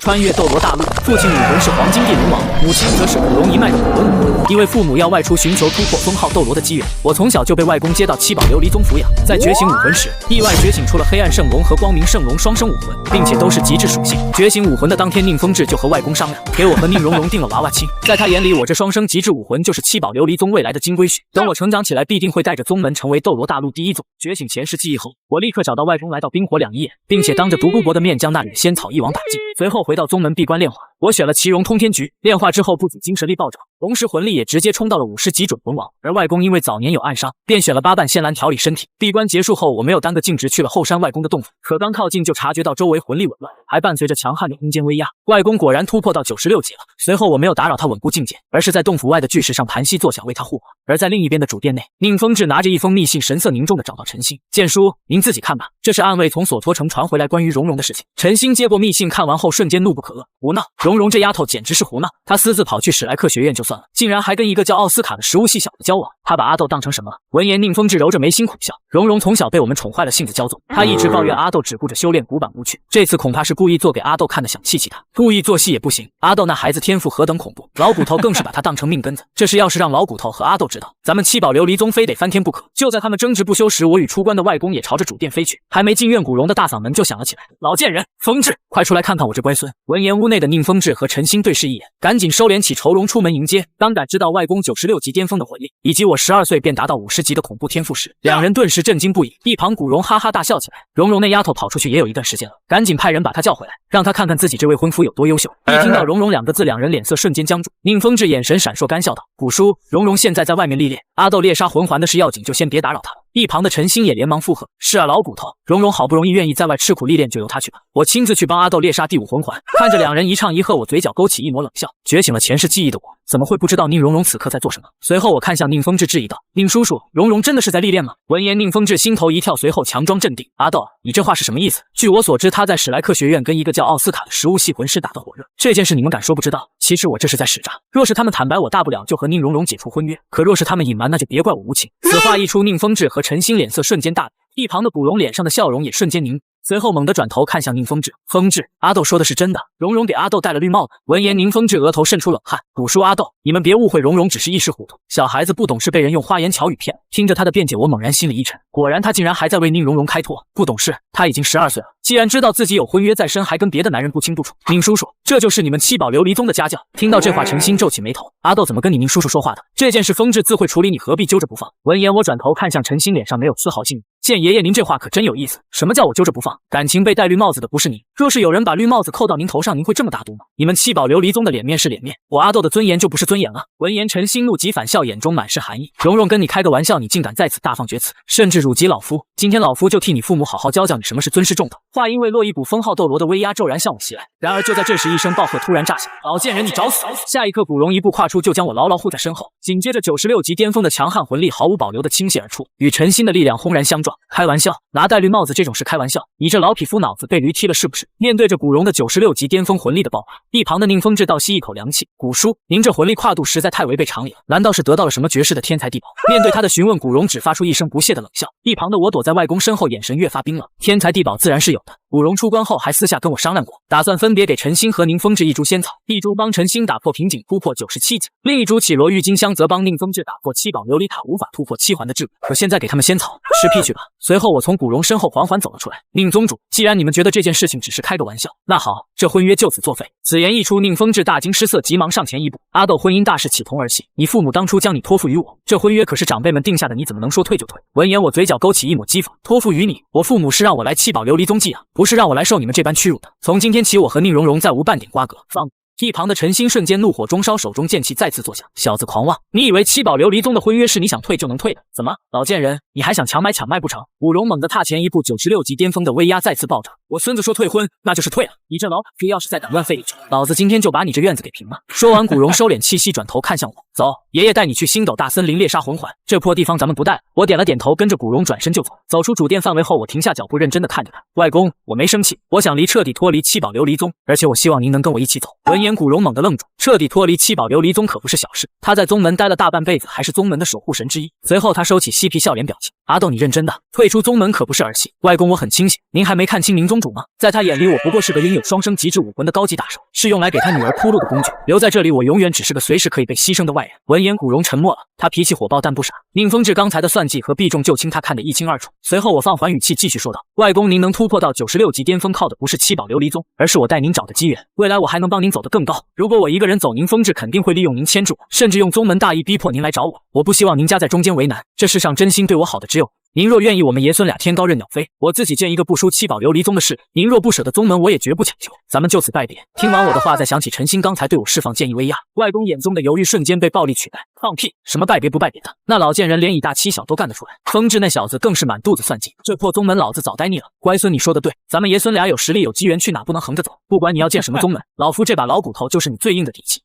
穿越斗罗大陆，父亲武魂是黄金地龙王，母亲则是古龙一脉的古龙武魂。因为父母要外出寻求突破封号斗罗的机缘，我从小就被外公接到七宝琉璃宗抚养。在觉醒武魂时，意外觉醒出了黑暗圣龙和光明圣龙双生武魂，并且都是极致属性。觉醒武魂的当天，宁风致就和外公商量，给我和宁荣荣定了娃娃亲。在他眼里，我这双生极致武魂就是七宝琉璃宗未来的金龟婿。等我成长起来，必定会带着宗门成为斗罗大陆第一宗。觉醒前世记忆后，我立刻找到外公，来到冰火两仪眼，并且当着独孤博的面将那缕仙草一网打尽。随后回到宗门闭关炼化，我选了奇荣通天局，炼化之后不仅精神力暴涨，同时魂力也直接冲到了50级准魂王。而外公因为早年有暗伤，便选了8瓣仙兰调理身体。闭关结束后，我没有耽搁，径直去了后山外公的洞府，可刚靠近就察觉到周围魂力紊乱，还伴随着强悍的空间威压。外公果然突破到96级了。随后我没有打扰他稳固境界，而是在洞府外的巨石上盘膝坐下为他护法。而在另一边的主殿内，宁风致拿着一封密信，神色凝重地找到陈星。剑叔，您自己看吧，这是暗卫从索托城传回来关于蓉蓉的事情。陈星接过密信，看完后瞬间怒不可遏，胡闹！蓉蓉这丫头简直是胡闹！她私自跑去史莱克学院就算了，竟然还跟一个叫奥斯卡的食物系小子交往，她把阿豆当成什么了？闻言，宁风致揉着眉心苦笑。蓉蓉从小被我们宠坏了，性子骄纵，她一直抱怨阿豆只顾着修炼古板无趣，这次恐怕是故意做给阿豆看的，想气气他。故意做戏也不行，阿豆那孩子天赋何等恐怖，老骨头更是把他当成命根子。这事要是让老骨头和阿豆知道，咱们七宝琉璃宗非得翻天不可。就在他们争执不休时，我与出关的外公也朝着主殿飞去，还没进院，古荣的大嗓门就响了起来：老贱人，风致，快出来看看我这乖孙！闻言，屋内的宁风致和陈星对视一眼，赶紧收敛起愁容，出门迎接。当感知到外公96级巅峰的魂力，以及我12岁便达到50级的恐怖天赋时，两人顿时震惊不已。一旁古荣哈哈大笑起来，蓉蓉那丫头跑出去也有一段时间了，赶紧派人把她叫回来，让她看看自己这未婚夫有多优秀。一听到蓉蓉2个字，两人脸色瞬间僵住。宁风致眼神闪烁，干笑道：古叔，蓉蓉现在在外面历练，阿豆猎杀魂环的事要紧，就先别打扰她了。一旁的陈星也连忙附和：是啊，老骨头，蓉蓉好不容易愿意在外吃苦历练，就由她去吧，我亲自去帮阿豆猎杀第5魂环。看着两人一唱一和，我嘴角勾起一抹冷笑。觉醒了前世记忆的我，怎么会不知道宁荣荣此刻在做什么？随后我看向宁风致质疑道：宁叔叔，蓉蓉真的是在历练吗？闻言，宁风致心头一跳，随后强装镇定：阿豆，你这话是什么意思？据我所知，他在史莱克学院跟一个叫奥斯卡的食物系魂师打得火热，这件事你们敢说不知道？其实我这是在使诈，若是他们坦白，我大不了就和宁荣荣解除婚约，可若是他们隐瞒，那就别怪我无情。此话一出，宁风致和陈星脸色瞬间大变，一旁的古龙脸上的笑容也瞬间凝。随后猛地转头看向宁风致：风致，阿豆说的是真的，蓉蓉给阿豆戴了绿帽子。闻言，宁风致额头渗出冷汗：古叔阿豆，你们别误会，蓉蓉只是一时糊涂，小孩子不懂事，被人用花言巧语骗。听着他的辩解，我猛然心里一沉，果然他竟然还在为宁荣荣开脱，不懂事，他已经12岁了，既然知道自己有婚约在身，还跟别的男人不清不楚。宁叔叔，这就是你们七宝琉璃宗的家教。听到这话，陈星皱起眉头：阿豆怎么跟你宁叔叔说话的？这件事风致自会处理，你何必揪着不放？闻言，我转头看向陈星，脸上没有丝毫敬意。见爷爷您这话可真有意思，什么叫我揪着不放？感情被戴绿帽子的不是你，若是有人把绿帽子扣到您头上，您会这么大度吗？你们七宝琉璃宗的脸面是脸面，我阿豆的尊严就不是尊严了。闻言，陈星怒极反笑，眼中满是寒意：蓉蓉跟你开个玩笑，你竟敢在此大放厥词，甚至辱及老夫！今天老夫就替你父母好好教教你什么是尊师重道。话因为落一股封号斗罗的威压骤然向我袭来，然而就在这时，一声暴喝突然炸响：老贱人，你找死！下一刻，古荣一步跨出，就将我牢牢护在身后，紧接着96级巅峰的强悍魂力毫无保留地倾泻而出，与陈星的力量轰然相撞。开玩笑，拿戴绿帽子这种事开玩笑，你这老匹夫脑子被驴踢了是不是？面对着古荣的96级巅峰魂力的爆发，一旁的宁风致倒吸一口凉气：古叔，您这魂力跨度实在太违背常理了，难道是得到了什么绝世的天才地宝？面对他的询问，古荣只发出一声不屑的冷笑。一旁的我躲在外公身后，眼神越发冰冷。天才地宝自然是有的，古荣出关后还私下跟我商量过，打算分别给陈星和宁风致一株仙草，一株帮陈星打破瓶颈突破97级，另一株绮罗郁金香则帮宁风致打破七宝琉璃塔无法突破7环的桎梏。可现在给他们仙草，吃屁去吧！随后我从古荣身后缓缓走了出来。宁宗主，既然你们觉得这件事情只是开个玩笑，那好，这婚约就此作废。此言一出，宁风致大惊失色，急忙上前一步：阿豆，婚姻大事岂从儿戏？你父母当初将你托付于我，这婚约可是长辈们定下的，你怎么能说退就退？闻言，我嘴角勾起一抹讥讽：托付于你，我父母是让我来七宝琉璃宗寄养，不是让我来受你们这般屈辱的。从今天起，我和宁荣荣再无半点瓜葛。放！一旁的陈星瞬间怒火中烧，手中剑气再次作响：小子狂妄，你以为七宝琉璃宗的婚约是你想退就能退的？怎么，老贱人，你还想强买强卖不成？古荣猛地踏前一步，96级巅峰的威压再次暴涨。我孙子说退婚，那就是退了。你这老皮要是再敢乱废一招，老子今天就把你这院子给平了。说完，古荣收敛气息，转头看向我：走，爷爷带你去星斗大森林猎杀魂环，这破地方咱们不带了。我点了点头，跟着古荣转身就走。走出主殿范围后，我停下脚步，认真地看着他：外公，我没生气，我想彻底脱离七宝琉璃宗，而且我希望您能跟我一起走。闻言，古荣猛地愣住，彻底脱离七宝琉璃宗可不是小事，他在宗门待了大半辈子，还是宗门的守护神之一。随后他收起嬉皮笑脸表情：阿斗，你认真的？退出宗门可不是儿戏。外公，我很清醒，您还没看清明宗主吗？在他眼里，我不过是个拥有双生极致武魂的高级大手，是用来给他女儿铺路的工具。留在这里，我永远只是个随时可以被牺牲的外人。闻言，古荣沉默了。他脾气火爆，但不傻。宁风致刚才的算计和避重就轻，他看得一清二楚。随后，我放缓语气继续说道：“外公，您能突破到96级巅峰，靠的不是七宝琉璃宗，而是我带您找的机缘。未来我还能帮您走得更高。如果我一个人走，宁风致肯定会利用您牵制我，甚至用宗门大义逼迫您来找我。我不希望您家在中间为难。这世上真心对我好的只有您。若愿意，我们爷孙俩天高任鸟飞，我自己建一个不输七宝琉璃宗的势力。您若不舍得宗门，我也绝不强求。咱们就此拜别。”听完我的话，再想起陈星刚才对我释放建议威压，外公眼中的犹豫瞬间被暴力取代。放屁！什么拜别不拜别的？那老贱人连以大欺小都干得出来。风致那小子更是满肚子算计，这破宗门老子早呆腻了。乖孙，你说的对，咱们爷孙俩有实力有机缘，去哪不能横着走？不管你要建什么宗门，老夫这把老骨头就是你最硬的底气。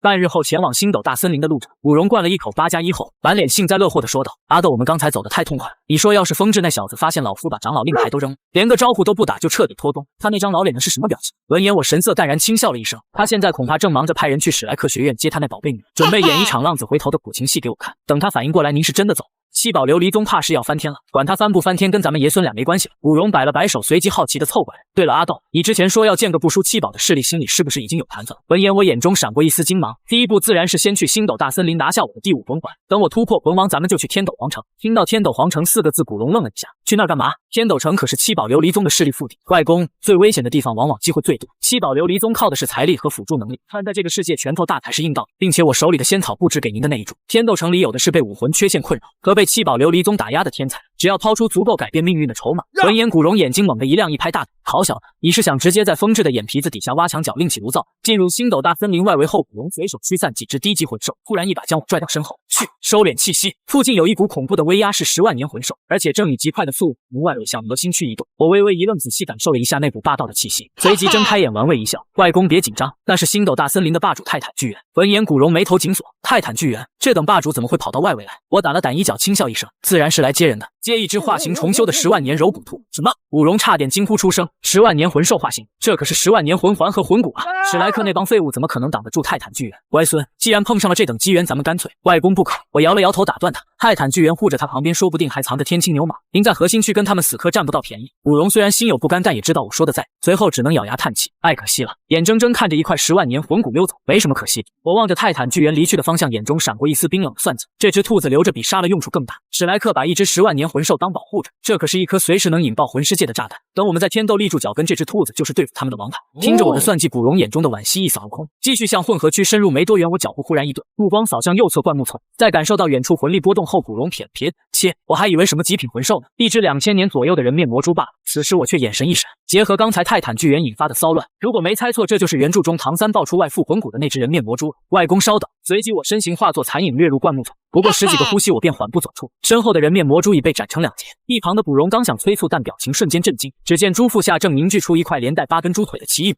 半日后，前往星斗大森林的路上，古荣灌了一口8+1后，满脸幸灾乐祸地说道：“阿斗，我们刚才走得太痛快了。你说要是风致那小子发现老夫把长老令牌都扔了，连个招呼都不打就彻底脱宗，他那张老脸的是什么表情？”闻言，我神色淡然，轻笑了一声。他现在恐怕正忙着派人去史莱克学院接他那宝贝女，准备演一场浪子回头的苦情戏给我看。等他反应过来，您是真的走。七宝琉璃宗怕是要翻天了，管他翻不翻天，跟咱们爷孙俩没关系了。古荣摆了摆手，随即好奇地凑过来。对了，阿斗，你之前说要建个不输七宝的势力，心里是不是已经有盘算了？闻言，我眼中闪过一丝金芒。第一步自然是先去星斗大森林拿下我的第5魂环，等我突破魂王，咱们就去天斗皇城。听到天斗皇城4个字，古荣愣了一下。去那儿干嘛？天斗城可是七宝琉璃宗的势力腹地。外公，最危险的地方往往机会最多。七宝琉璃宗靠的是财力和辅助能力，看在这个世界拳头大才是硬道理，并且我手里的仙草不止给您的那一株。天斗城里有的是被武魂缺陷困扰和被七宝琉璃宗打压的天才，只要掏出足够改变命运的筹码。闻言，古荣眼睛猛地一亮，一拍大腿：“好小子，你是想直接在风致的眼皮子底下挖墙脚，另起炉灶？”进入星斗大森林外围后，古荣随手驱散几只低级魂兽，突然一把将我拽到身后。去，收敛气息。附近有一股恐怖的威压，是10万年魂兽，而且正以极快的速度从外围向额心区移动。我微微一愣，仔细感受了一下那股霸道的气息，随即睁开眼玩味一笑：“外公别紧张，那是星斗大森林的霸主泰坦巨猿。”闻言，古荣眉头紧锁：“泰坦巨猿，这等霸主怎么会跑到外围来？”我打了胆，一脚轻笑一声：“自然是来接人的，接一只化形重修的10万年柔骨兔。”什么？古荣差点惊呼出声：“10万年魂兽化形，这可是10万年魂环和魂骨啊！史莱克那帮废物怎么可能挡得住泰坦巨猿？乖孙，既然碰上了这等机缘，咱们干脆……外公不可！”我摇了摇头打断他。泰坦巨猿护着他旁边，说不定还藏着天青牛蟒。您在核心区跟他们死磕，占不到便宜。古荣虽然心有不甘，但也知道我说的在，随后只能咬牙叹气：“爱可惜了。”眼睁睁看着一块10万年魂骨溜走，没什么可惜的。我望着泰坦巨猿离去的方向，眼中闪过一丝冰冷的算计。这只兔子留着比杀了用处更大。史莱克把一只10万年魂兽当保护着，这可是一颗随时能引爆魂世界的炸弹。等我们在天斗立住脚跟，这只兔子就是对付他们的王牌。听着我的算计，古荣眼中的惋惜一扫而空，继续向混合区深入。没多远，我脚步忽然一顿，目光扫向右侧灌木丛，在感受到远处魂力波动后，古荣撇了撇：“切，我还以为什么极品魂兽呢，一只2000年左右的人面魔蛛罢了。”此时我却眼神一闪，结合刚才泰坦巨猿引发的骚乱，如果没猜错，这就是原著中唐三爆出外附魂骨的那只人面魔蛛。外公稍等。随即我身形化作残影掠入灌木丛，不过10几个呼吸，我便缓步走出，身后的人面魔蛛已被斩成2截。一旁的古荣刚想催促，但表情瞬间震惊，只见猪腹下正凝聚出一块连带8根猪腿的奇异。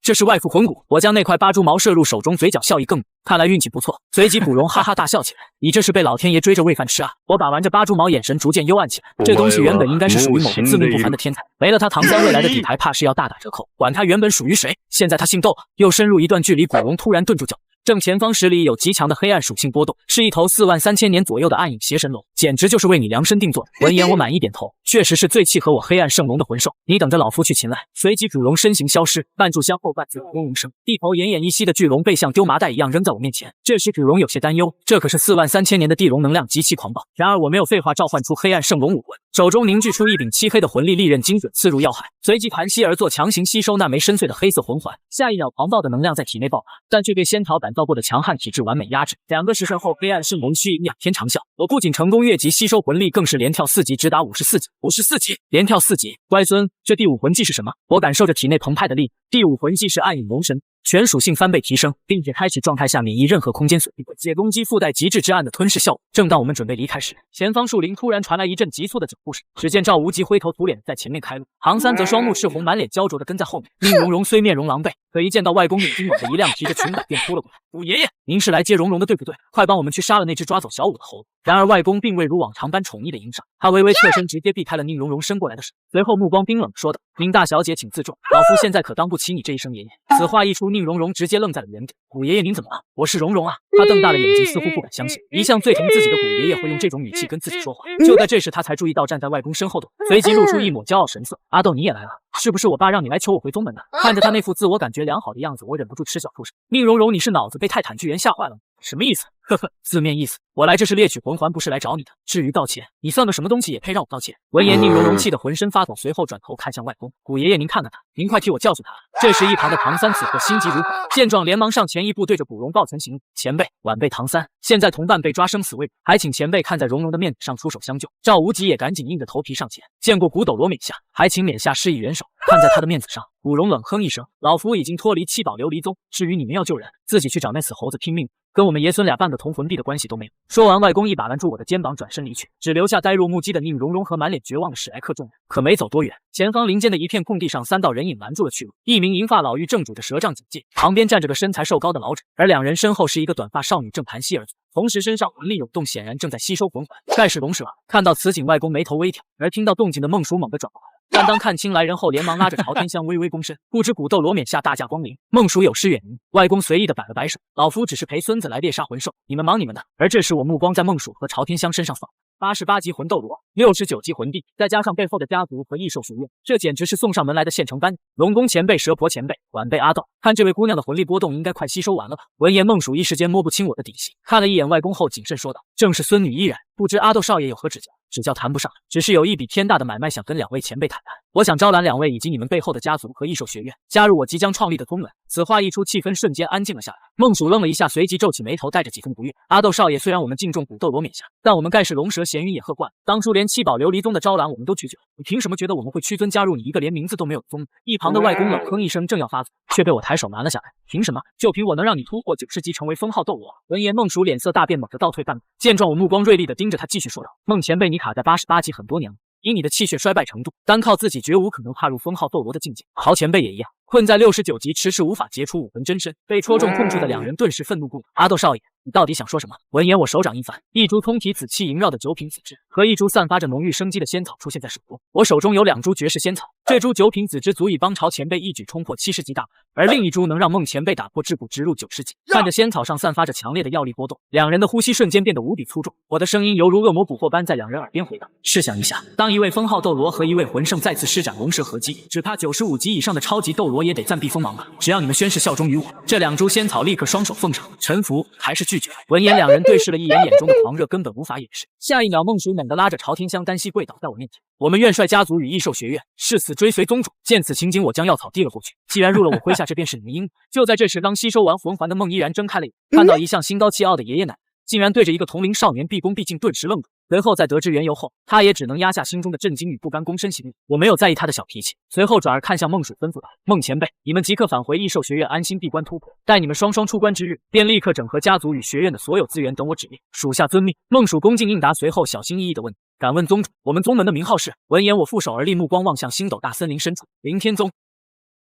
这是外附魂骨。我将那块8蛛毛射入手中，嘴角笑意更浓，看来运气不错。随即古荣哈哈大笑起来：“你这是被老天爷追着喂饭吃啊！”我把玩着8蛛毛，眼神逐渐幽暗起来。这东西原本应该是属于某个自命不凡的天才，没了他，唐三未来的底牌怕是要大打折扣。管他原本属于谁，现在他姓窦了。又深入一段距离，古荣突然顿住脚。正前方10里有极强的黑暗属性波动，是一头43000年左右的暗影邪神龙，简直就是为你量身定做的。闻言我满意点头，确实是最契合我黑暗圣龙的魂兽，你等着老夫去擒来。随即古龙身形消失，半炷香后伴随轰隆声，一头奄奄一息的巨龙被像丢麻袋一样扔在我面前。这时古龙有些担忧，这可是43000年的地龙，能量极其狂暴。然而我没有废话，召唤出黑暗圣龙武魂，手中凝聚出一柄漆黑的魂力利刃，精准刺入要害，随即盘膝而坐，强行吸收那枚深邃的黑色魂环。下一秒，狂暴的能量在体内爆发，但却被仙桃改造过的强悍体质完美压制。2个时辰后，黑暗圣龙虚影2天长啸，我不仅成功越级吸收魂力，更是连跳4级，直达54级。54级，连跳4级，乖孙，这第5魂技是什么？我感受着体内澎湃的力，第5魂技是暗影龙神。全属性翻倍提升，并且开启状态下免疫任何空间损益，解攻击附带极致之暗的吞噬效果。正当我们准备离开时，前方树林突然传来一阵急促的脚步声。只见赵无极灰头土脸在前面开路，唐三则双目赤红，满脸焦灼的跟在后面。宁荣荣虽面容狼狈，可一见到外公眼睛猛地一亮，提着裙摆便扑了过来。五爷爷，您是来接荣荣的对不对？快帮我们去杀了那只抓走小五的猴子。然而外公并未如往常般宠溺的迎上，他微微侧身，直接避开了宁荣荣伸过来的手，随后目光冰冷说道：“宁大小姐，请自重，老夫现在可当不起你这一声爷爷。”此话一出，宁荣荣直接愣在了原地。古爷爷您怎么了？我是荣荣啊！他瞪大了眼睛，似乎不敢相信，一向最疼自己的古爷爷会用这种语气跟自己说话。就在这时，他才注意到站在外公身后的我，随即露出一抹骄傲神色：“阿豆，你也来了？是不是我爸让你来求我回宗门的？”看着他那副自我感觉良好的样子，我忍不住嗤笑出声：“宁荣荣，你是脑子被泰坦巨猿吓坏了吗？什么意思？呵呵，字面意思，我来这是猎取魂环，不是来找你的。至于道歉，你算个什么东西，也配让我道歉？”闻言，宁荣荣气得浑身发抖，随后转头看向外公：“古爷爷，您看看他，您快替我教训他。”这时，一旁的唐三此刻心急如焚，见状连忙上前一步，对着古荣抱拳行礼：“前辈，晚辈唐三，现在同伴被抓，生死未卜，还请前辈看在荣荣的面子上出手相救。”赵无极也赶紧硬着头皮上前，见过古斗罗冕下，还请冕下施以援手。看在他的面子上，古荣冷哼一声：“老夫已经脱离七宝琉璃宗，至于你们要救人，自己去找那死猴子拼命，跟我们爷孙俩半个同魂币的关系都没有。”说完，外公一把拦住我的肩膀，转身离去，只留下呆若木鸡的宁荣荣和满脸绝望的史莱克众人。可没走多远，前方林间的一片空地上，三道人影拦住了去路。一名银发老妪正拄着蛇杖警戒，旁边站着个身材瘦高的老者，而两人身后是一个短发少女，正盘膝而坐，同时身上魂力涌动，显然正在吸收魂环。盖世龙蛇。看到此景，外公眉头微挑，而听到动静的孟叔猛地转过来。但当看清来人后，连忙拉着朝天香微微躬身，不知古斗罗冕下大驾光临，孟叔有失远迎。外公随意的摆了摆手：“老夫只是陪孙子来猎杀魂兽，你们忙你们的。”而这时我目光在孟叔和朝天香身上扫，88级魂斗罗，69级魂帝，再加上背后的家族和异兽学院，这简直是送上门来的现成班底。龙宫前辈、蛇婆前辈、晚辈阿道，看这位姑娘的魂力波动，应该快吸收完了吧？闻言，孟叔一时间摸不清我的底细，看了一眼外公后谨慎说道：“正是孙女依然，不知阿斗少爷有何指教？”“指教谈不上，只是有一笔天大的买卖，想跟两位前辈谈谈。我想招揽两位以及你们背后的家族和异兽学院，加入我即将创立的宗门。”此话一出，气氛瞬间安静了下来。孟蜀愣了一下，随即皱起眉头，带着几分不悦：“阿斗少爷，虽然我们敬重古斗罗冕下，但我们盖世龙蛇咸鱼也喝惯了。当初连七宝琉璃宗的招揽我们都拒绝了，你凭什么觉得我们会屈尊加入你一个连名字都没有的宗门？”一旁的外公冷哼一声，正要发作，却被我抬手拦了下来：“凭什么？就凭我能让你突破90级，成为封号斗罗？”闻言，孟蜀脸色大变，猛地倒退半步。见状，我目光锐利地盯着他，继续说道：“孟前辈，你卡在88级很多年了，以你的气血衰败程度，单靠自己绝无可能踏入封号斗罗的境界。豪前辈也一样，困在69级，迟迟无法结出武魂真身。”被戳中痛处的两人顿时愤怒不已。“阿斗少爷，你到底想说什么？”闻言，我手掌一翻，一株通体紫气萦绕的九品紫芝和一株散发着浓郁生机的仙草出现在手中。我手中有2株绝世仙草，这株九品紫芝足以帮朝前辈一举冲破70级大关，而另一株能让孟前辈打破桎梏，直入90级。看着仙草上散发着强烈的药力波动，两人的呼吸瞬间变得无比粗重。我的声音犹如恶魔捕获般在两人耳边回荡：“试想一下，当一位封号斗罗和一位魂圣再次施展龙蛇合击，只怕95级以上的超级斗罗也得暂避锋芒吧？只要你们宣誓效忠于我，这2株仙草立刻双手奉上，臣服还是拒绝？”闻言，两人对视了一眼，眼中的狂热根本无法掩饰。下一秒，孟蜀猛地拉着朝天香单膝跪倒在我面前：“我们元帅家族与异兽学院誓死追随宗主。”见此情景，我将药草递了过去：“既然入了我麾下，这便是你们应得。”就在这时，刚吸收完魂环的孟依然睁开了眼，看到一向心高气傲的爷爷奶奶竟然对着一个同龄少年毕恭毕敬，顿时愣住。随后在得知缘由后，他也只能压下心中的震惊与不甘，躬身行礼。我没有在意他的小脾气，随后转而看向孟蜀，吩咐道：“孟前辈，你们即刻返回异兽学院，安心闭关突破。待你们双双出关之日，便立刻整合家族与学院的所有资源，等我指令。属下遵命。”孟蜀恭敬应答，随后小心翼翼地问：“敢问宗主，我们宗门的名号是？”闻言，我负手而立，目光望向星斗大森林深处，凌天宗。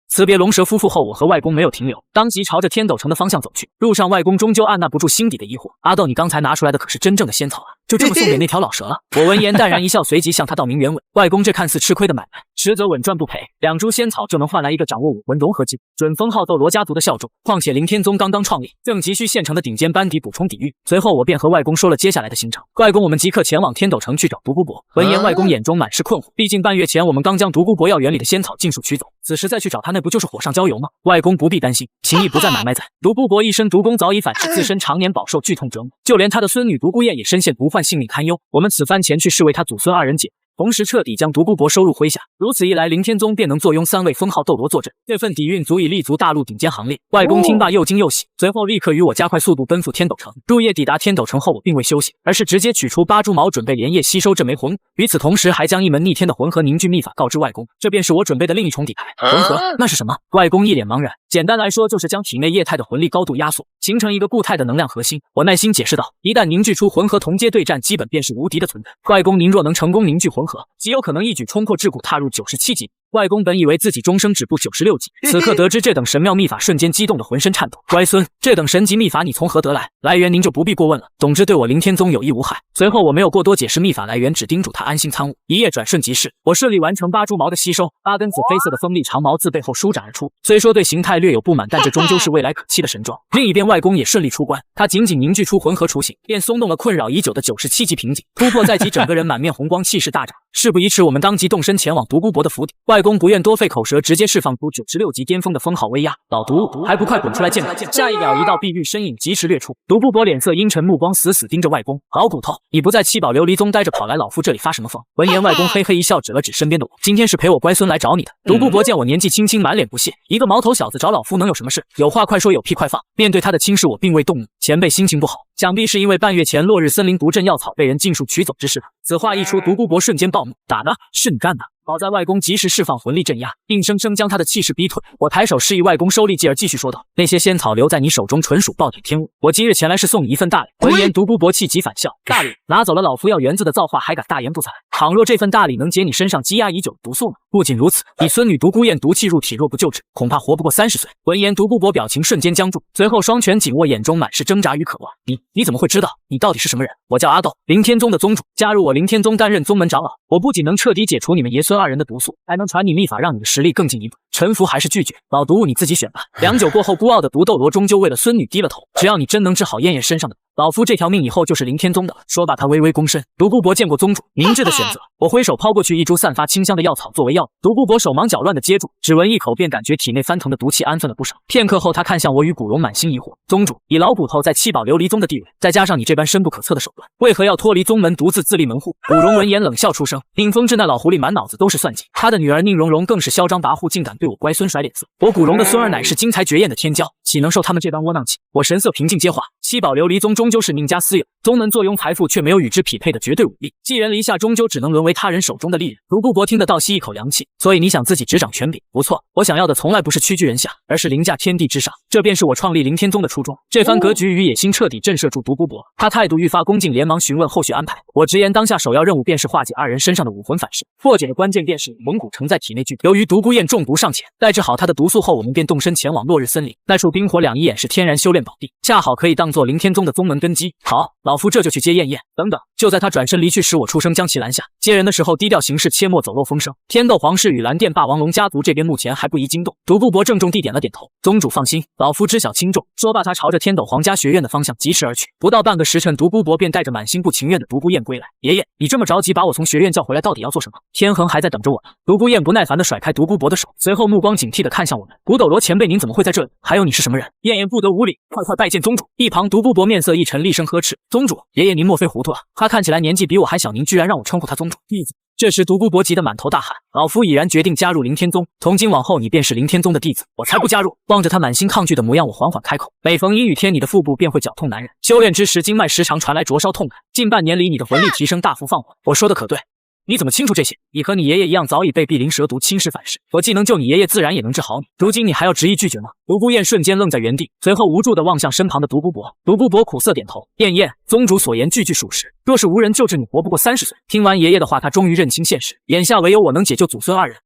辞别龙蛇夫妇后，我和外公没有停留，当即朝着天斗城的方向走去。路上，外公终究按捺不住心底的疑惑：“阿豆，你刚才拿出来的可是真正的仙草啊？就这么送给那条老蛇了？”我闻言淡然一笑，随即向他道明原委：“外公，这看似吃亏的买卖，实则稳赚不赔。2株仙草就能换来一个掌握武魂融合技，准封号斗罗家族的效忠。况且凌天宗刚刚创立，正急需现成的顶尖班底补充底蕴。”随后我便和外公说了接下来的行程：“外公，我们即刻前往天斗城去找独孤博。”闻言，外公眼中满是困惑，毕竟半月前我们刚将独孤博药园里的仙草尽数取走，此时再去找他，那不就是火上浇油吗？外公不必担心，情谊不在买卖在。独孤博一身毒功早已反噬自身，常年饱受剧痛折磨，就连他的孙女独孤雁也深陷毒患，性命堪忧。我们此番前去是为他祖孙2人解，同时彻底将独孤博收入麾下，如此一来，凌天宗便能坐拥3位封号斗罗坐镇，这份底蕴足以立足大陆顶尖行列。外公听罢又惊又喜，随后立刻与我加快速度奔赴天斗城。入夜抵达天斗城后，我并未休息，而是直接取出8株毛，准备连夜吸收这枚魂。与此同时，还将一门逆天的魂核凝聚秘法告知外公，这便是我准备的另一重底牌。魂核？那是什么？外公一脸茫然。简单来说，就是将体内液态的魂力高度压缩，形成一个固态的能量核心。我耐心解释道：“一旦凝聚出魂核，同阶对战基本便是无敌的存在。外公，您若能成功凝聚魂核，极有可能一举冲破桎梏，踏入97级。外公本以为自己终生止步96级，此刻得知这等神妙秘法，瞬间激动的浑身颤抖。乖孙，这等神级秘法你从何得来？来源您就不必过问了，总之对我凌天宗有益无害。随后我没有过多解释秘法来源，只叮嘱他安心参悟。一夜转瞬即逝，我顺利完成8株毛的吸收，8根紫绯色的锋利长毛自背后舒展而出。虽说对形态略有不满，但这终究是未来可期的神装。另一边，外公也顺利出关，他仅仅凝聚出魂核雏形，便松动了困扰已久的97级瓶颈，突破在即，整个人满面红光，气势大涨。事不宜迟，我们当即动身前往独孤博的府邸。外公不愿多费口舌，直接释放出96级巅峰的封号威压。老毒，还不快滚出来见看！下一秒，一道碧玉身影疾驰掠出。独孤博脸色阴沉，目光死死盯着外公。好骨头，你不在七宝琉璃宗待着，跑来老夫这里发什么疯？闻言，外公嘿嘿一笑，指了指身边的我：今天是陪我乖孙来找你的。独孤博见我年纪轻轻，满脸不屑，一个毛头小子找老夫能有什么事？有话快说，有屁快放。面对他的轻视，我并未动怒。前辈心情不好，想必是因为半月前落日森林毒镇药草被人尽数取走之事吧。此话一出，独孤博瞬间暴怒：打呢？是你干的！好在外公及时释放魂力镇压，硬生生将他的气势逼退。我抬手示意外公收力，继而继续说道：那些仙草留在你手中，纯属暴殄天物。我今日前来是送你一份大礼。闻言，独孤博气急反笑：大礼？拿走了老夫要园子的造化，还敢大言不惭？倘若这份大礼能解你身上积压已久的毒素呢？不仅如此，你孙女独孤雁毒气入体，若不救治，恐怕活不过30岁。闻言，独孤博表情瞬间僵住，随后双拳紧握，眼中满是挣扎与渴望。你怎么会知道？你到底是什么人？我叫阿斗，凌天宗的宗主，加入我凌天宗担任宗门长老。我不仅能彻底解除你们爷孙二人的毒素，还能传你秘法，让你的实力更进一步。臣服还是拒绝？老毒物你自己选吧。良久过后，孤傲的毒斗罗终究为了孙女低了头。只要你真能治好燕燕身上的，老夫这条命以后就是凌天宗的了。说罢，他微微躬身。独孤博见过宗主，明智的选择。我挥手抛过去一株散发清香的药草作为药。独孤博手忙脚乱的接住，只闻一口便感觉体内翻腾的毒气安分了不少。片刻后，他看向我与古荣，满心疑惑：宗主，以老骨头在七宝琉璃宗的地位，再加上你这般深不可测的手段，为何要脱离宗门，独自自立门户？古荣闻言冷笑出声。宁风致那老狐狸满脑子都是算计，他的女儿宁荣荣更是嚣张跋扈，竟敢对我乖孙甩脸色。我古荣的孙儿乃是惊才绝艳的天骄，岂能受他们这般窝囊气？我神色平静接话：七宝琉璃宗终究是宁家私有，宗门坐拥财富，却没有与之匹配的绝对武力，寄人篱下，终究只能沦为他人手中的利刃。独孤博听得倒吸一口凉气，所以你想自己执掌权柄？不错，我想要的从来不是屈居人下，而是凌驾天地之上，这便是我创立凌天宗的初衷。这番格局与野心彻底震慑住独孤博，他态度愈发恭敬，连忙询问后续安排。我直言当下首要任务便是化解二人身上的武魂反噬，破解的关键便是蒙古城在体内聚毒。由于独孤雁中毒尚浅，待治好他的毒素后，我们便动身前往落日森林。那处冰火两仪眼是天然修炼宝地，恰好可以当做凌天宗的宗门根基。好，老夫这就去接燕燕。等等，就在他转身离去时，我出声将其拦下。接人的时候低调行事，切莫走漏风声。天斗皇室与蓝电霸王龙家族这边目前还不宜惊动。独孤博郑重地点了点头。宗主放心，老夫知晓轻重。说罢，他朝着天斗皇家学院的方向疾驰而去。不到半个时辰，独孤博便带着满心不情愿的独孤雁归来。爷爷，你这么着急把我从学院叫回来，到底要做什么？天恒还在等着我呢。独孤雁不耐烦地甩开独孤博的手，随后目光警惕地看向我们。古斗罗前辈，您怎么会在这里？还有你是什么人？燕燕不得无礼，快拜见宗主！一旁独孤博面色一沉，厉声呵斥：宗主，爷爷您莫非糊涂了？他看起来年纪比我还小，您居然让我称呼他宗主，弟子！这时独孤博急得满头大汗，老夫已然决定加入凌天宗，从今往后你便是凌天宗的弟子，我才不加入！望着他满心抗拒的模样，我缓缓开口：每逢阴雨天，你的腹部便会绞痛难忍，修炼之时经脉时常传来灼烧痛感，近半年里你的魂力提升大幅放缓，我说的可对？你怎么清楚这些？你和你爷爷一样，早已被碧鳞蛇毒侵蚀反噬，我既能救你爷爷，自然也能治好你。如今你还要执意拒绝吗？独孤雁瞬间愣在原地，随后无助地望向身旁的独孤博。独孤博苦涩点头：燕燕，宗主所言句句属实，若是无人救治，你活不过30岁。听完爷爷的话，他终于认清现实，眼下唯有我能解救祖孙二人。